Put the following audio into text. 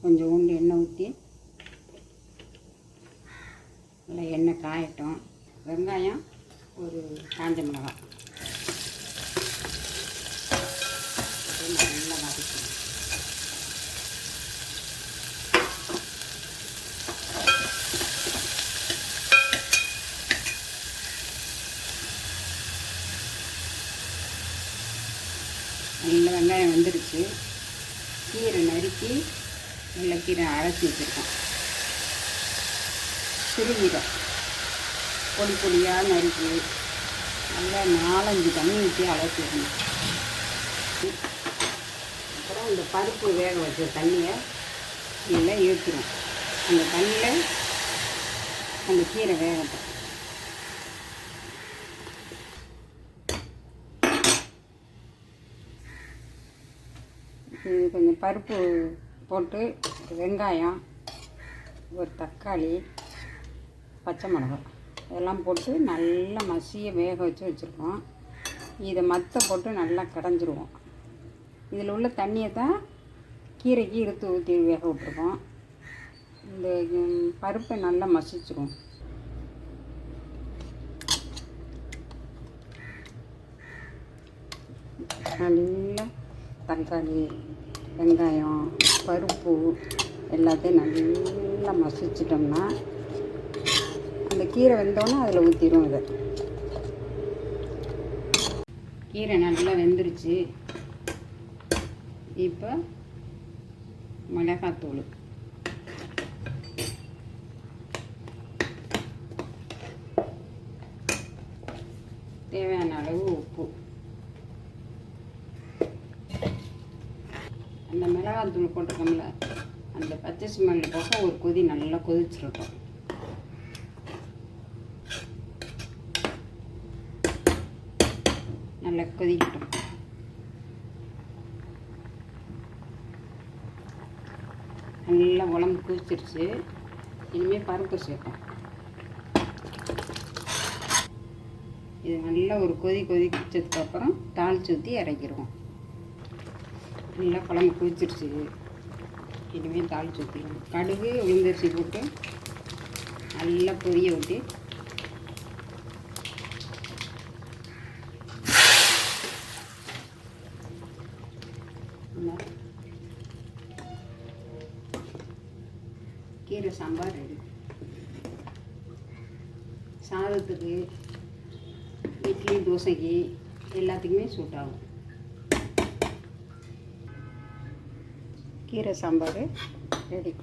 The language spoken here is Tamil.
கொஞ்சோண்டு எண்ணெய் ஊற்றி நல்லா எண்ணெய் காயட்டும். வெங்காயம், ஒரு காஞ்ச மிளகாய் நல்லா வதக்கணும். நல்ல வெங்காயம் வந்துடுச்சு. கீரை நறுக்கி நல்ல கீரை அரைச்சி வச்சுருக்கோம். சிறுகீரை பொடி பொடியாக நறுக்கி நல்லா 4-5 தண்ணி ஊற்றி அரைச்சிடணும். அப்புறம் இந்த பருப்பு வேக வச்ச தண்ணியை இதில் ஏற்றிடும். அந்த தண்ணியில் அந்த கீரை வேகட்டும். இது கொஞ்சம் பருப்பு போட்டு வெங்காயம், ஒரு தக்காளி, பச்சை மிளகாய் இதெல்லாம் போட்டு நல்லா மசிய வேக வச்சுருக்கோம். இதை மற்ற போட்டு நல்லா கடைஞ்சிருவோம். இதில் உள்ள தண்ணியை தான் கீரைக்கு இழுத்து ஊற்றி வேக விட்ருக்கோம். இந்த பருப்பை நல்லா மசிச்சிருவோம். நல்லா தக்காளி, வெங்காயம், பருப்பு எல்லாத்தையும் நல்லா மசிச்சிட்டோம்னா அந்த கீரை வெந்தோடனே அதில் ஊற்றிடும். இதை கீரை நல்லா வெந்துருச்சு. இப்போ மிளகாத்தூள், தேவையான அளவு உப்பு. அந்த மிளகாத்தூள் போட்டிருக்கோம்ல, அந்த பச்சை ஸ்மெல் போக ஒரு கொதி நல்லா கொதிச்சிருக்கோம். நல்லா கொதிக்கட்டும். நல்லா உடம்பு கொதிச்சிருச்சு. இனிமேல் பருப்பு சேர்ப்போம். இது நல்லா ஒரு கொதிச்சதுக்கப்புறம் தாளிச்சு ஊற்றி இறக்கிடுவோம். நல்லா குழம்பு கொதிச்சிருச்சு. இனிமேல் தாளிச்சு ஊற்றிடுவோம். கடுகு, உளுந்தரிசி போட்டு நல்லா பொரிய ஊற்றி கீரை சாம்பார் ரெடி. சாதத்துக்கு, இட்லி, தோசைக்கு எல்லாத்துக்குமே சூட் ஆகும். கீரை சாம்பார் ரெடி.